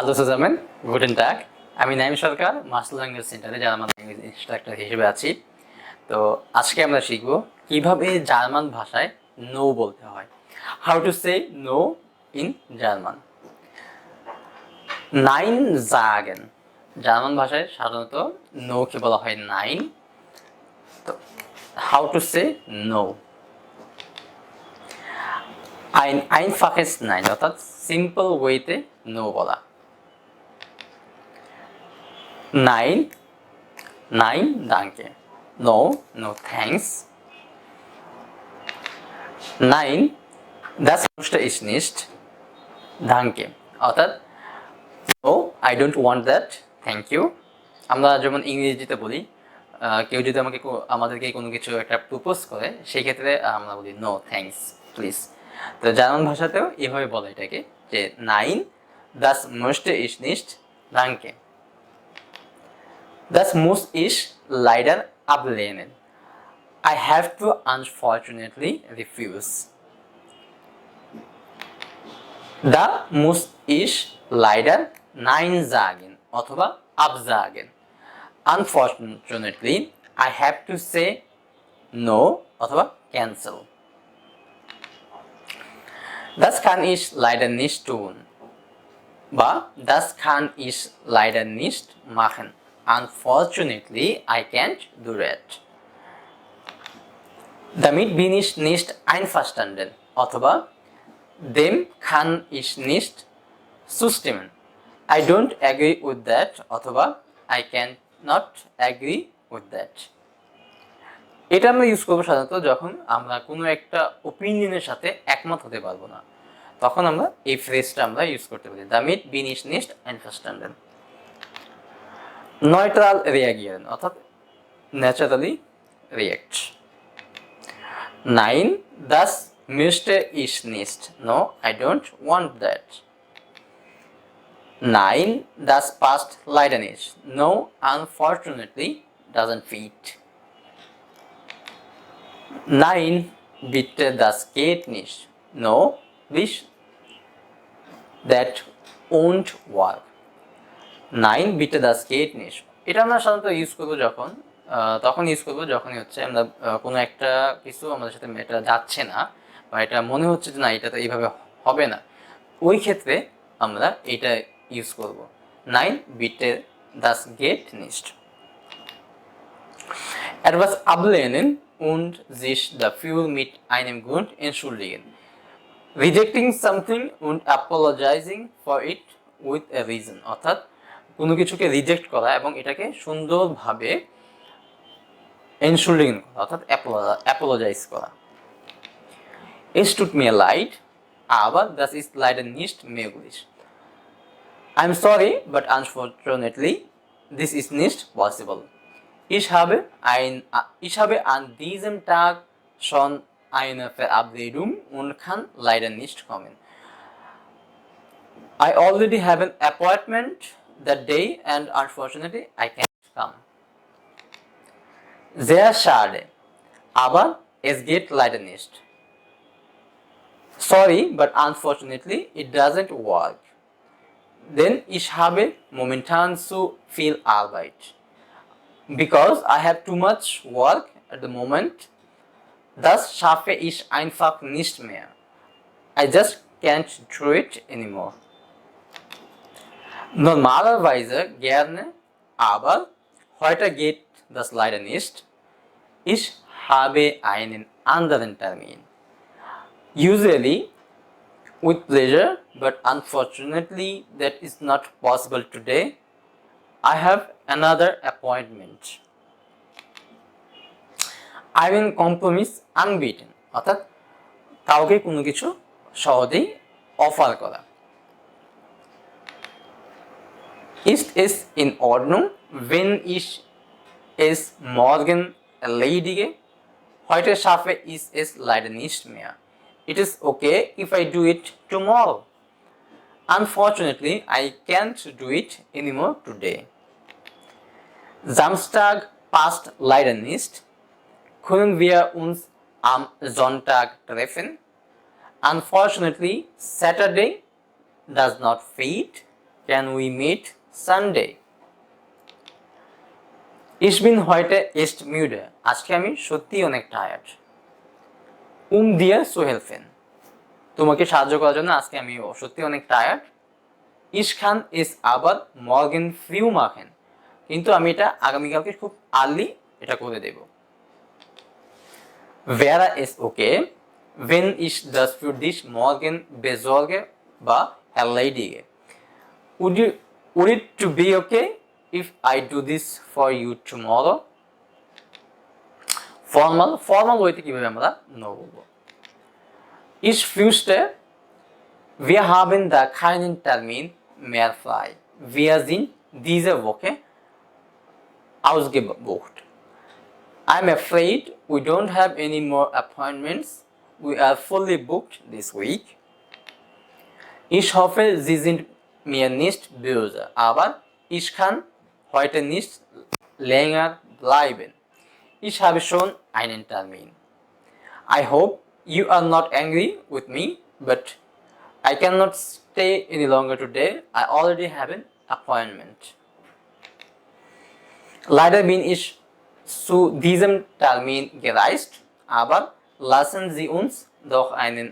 Hello সুজামেন, গুডেন টাগ। আমি নাইম সরকার martial language সেন্টারে German language instructor হিসেবে আছি। তো আজকে আমরা শিখব কিভাবে জার্মান ভাষায় নো বলতে হয়, how to say no in German. নাইন জাগেন, জার্মান ভাষায় সাধারণত নোকে বলা হয় নাইন। তো হাউ টু সে নো, আইনফাকেস নাইন, অর্থাৎ সিম্পল ওয়েতে নো বলা। Nein, nein, danke. No, no thanks. Nein, das möchte ich nicht. Danke. অর্থাৎ no, I don't want that. Thank you. আমরা যেমন ইংরেজিতে বলি, কেউ যদি আমাদেরকে কোনো কিছু একটা প্রপোজ করে, সেই ক্ষেত্রে আমরা বলি নো থ্যাঙ্কস প্লিজ। তো জার্মান ভাষাতেও এভাবে বলে এটাকে, যে nine, das möchte ich nicht. Danke. Das muss ich leider ablehnen. I have to unfortunately refuse. Da muss ich leider nein sagen অথবা absagen. Unfortunately, I have to say no অথবা cancel. Das kann ich leider nicht tun. বা das kann ich leider nicht machen. Unfortunately, I can't do that. Damit bin ich nicht einverstanden. অথবা dem kann ich nicht zustimmen. I don't agree with that. অথবা I cannot agree with that. এটা আমরা use করবো সাধারণত যখন আমরা কোনো একটা ওপিনিয়নের সাথে একমত হতে পারবো না, তখন আমরা এই ফ্রেজটা আমরা ইউজ করতে পারি, damit bin ich nicht einverstanden. Neutral reagieren অর্থাৎ naturally react. Nein, das möchte ich nicht. No, I don't want that. Nein, das passt leider nicht. No, unfortunately, doesn't fit. Nein, bitte, das geht nicht. No, please, that won't work. Nine বিটে Das gate নিশ, এটা আমরা সাধারণত use করবো তখন use করবো যখনই হচ্ছে আমরা কোনো একটা কিছু আমাদের সাথে এটা যাচ্ছে না, বা এটা মনে হচ্ছে যে না, এটা তো এইভাবে হবে না, ওই ক্ষেত্রে আমরা এটা ইউজ করব, নাইন বিটে Das gate নিস্ট। Etwas ablehnen und sich dafür mit einem Grund entschuldigen. Rejecting something and apologizing for it with a reason, অর্থাৎ কোনো কিছুকে রিজেক্ট করা এবং এটাকে সুন্দরভাবে এনশুল্ডিগেন করা, অর্থাৎ অ্যাপোলোজাইজ করা। Es tut mir leid, aber das ist leider nicht möglich. I'm sorry, but unfortunately, this is nicht possible. Ich habe an diesem Tag schon eine Verabredung und kann leider nicht kommen. I already have an appointment that day and unfortunately I can't come. Sehr schade, aber es geht leider nicht. Sorry, but unfortunately it doesn't work. Denn ich habe momentan zu viel Arbeit. Because I have too much work at the moment, das schaffe ich einfach nicht mehr. I just can't do it anymore. Normalerweise gerne, aber heute geht das leider nicht. Ich habe einen anderen Termin. Usually with pleasure, but unfortunately that is not possible today. I have another appointment. I will compromise unbeaten, অর্থাৎ কাউকে কোনো কিছু সহজেই offer করা। Ist es in Ordnung, wenn ich es morgen erledige? Heute schaffe ich es leider nicht mehr. It is okay if I do it tomorrow. Unfortunately, I can't do it anymore today. Samstag passt leider nicht. Können wir uns am Sonntag treffen? Unfortunately, Saturday does not fit. Can we meet Sunday? Ich bin heute echt müde. আজকে আমি সত্যি অনেক tired. Dir zu helfen. তোমাকে সাহায্য করার জন্য আজকে আমি সত্যি অনেক tired. Ich kann es aber morgen früh machen. কিন্তু আমি এটা আগামীকালকে খুব আর্লি এটা করে দেব। Wäre es okay, wenn ich das für dich morgen besorge বা erledige? Would it to be okay if I do this for you tomorrow? Formal ওয়েতে কিভাবে আমরা নো বলবো? Ich fürchte, wir haben da keinen Termin mehr frei. Wir sind diese Woche ausgebucht. I'm afraid we don't have any more appointments. We are fully booked this week. Ich hoffe, Sie sind mir nicht böse, aber ich kann heute nicht länger bleiben. Ich habe schon einen Termin. I hope you are not angry with me, but I cannot stay any longer today. I already have an appointment. Leider bin ich zu diesem Termin gereist, aber lassen Sie uns doch einen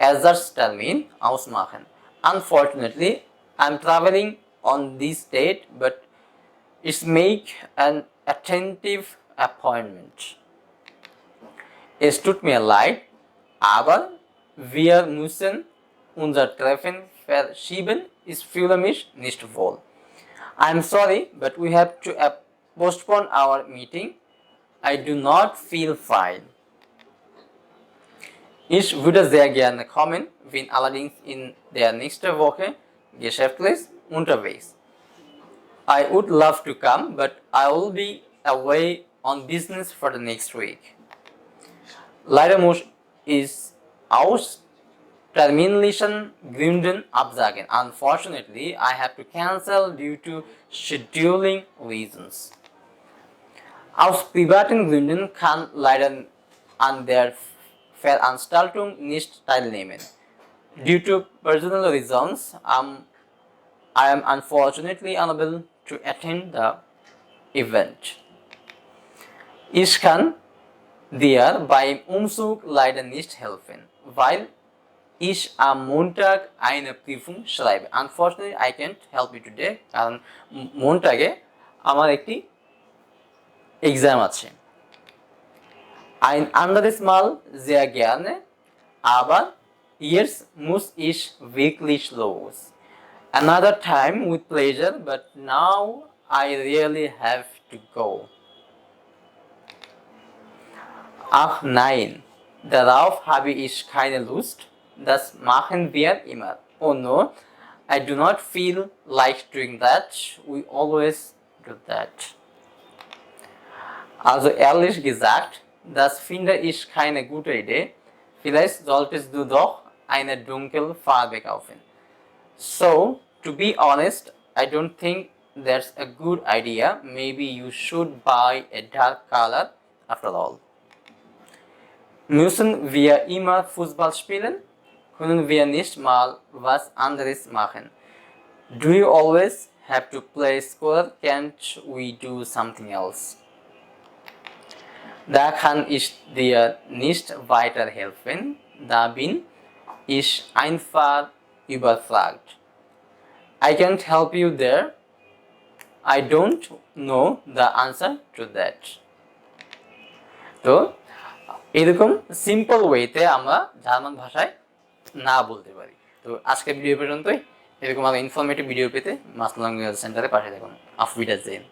Ersatztermin ausmachen. Unfortunately, I'm traveling on this date, but it's make an attentive appointment. Es tut mir leid, aber wir müssen unser Treffen verschieben. Ich fühle mich nicht wohl. I'm sorry, but we have to postpone our meeting. I do not feel fine. Ich würde sehr gerne kommen, bin allerdings in der nächsten Woche geschäftlich unterwegs. I would love to come, but I will be away on business for the next week. Leider muss ich aus terminlichen Gründen absagen. Unfortunately, I have to cancel due to scheduling reasons. Aus privaten Gründen kann leider an der Veranstaltung nicht teilnehmen. Due to personal reasons, I am unfortunately unable to attend the event. Ich kann dir beim Umzug leider nicht helfen, weil ich am Montag eine Prüfung schreibe. Unfortunately, I can't help you today. কারণ মন্টাগে আমার একটি exam আছে। Ein anderes Mal sehr gerne, aber jetzt muss ich wirklich los. Another time with pleasure, but now I really have to go. Ach nein, darauf habe ich keine Lust. Das machen wir immer. Oh no, I do not feel like doing that. We always do that. Also ehrlich gesagt, das finde ich keine gute Idee. Vielleicht solltest du doch eine dunkle Farbe kaufen. So, to be honest, I don't think that's a good idea. Maybe you should buy a dark color after all. Müssen wir immer Fußball spielen? Können wir nicht mal was anderes machen? Do you always have to play soccer? Can't we do something else? Da kann ich dir nicht weiterhelfen. Da bin ich einfach überfragt. I can't help you there. I don't know the answer to that. তো এরকম simple ওয়েতে আমরা German ভাষায় না বলতে পারি। তো আজকের ভিডিও পর্যন্তই। এরকম আরো ইনফরমেটিভ ভিডিও পেতে মাসলাম সেন্টারে পাঠিয়ে দেখুন। আফ উইডারজেন।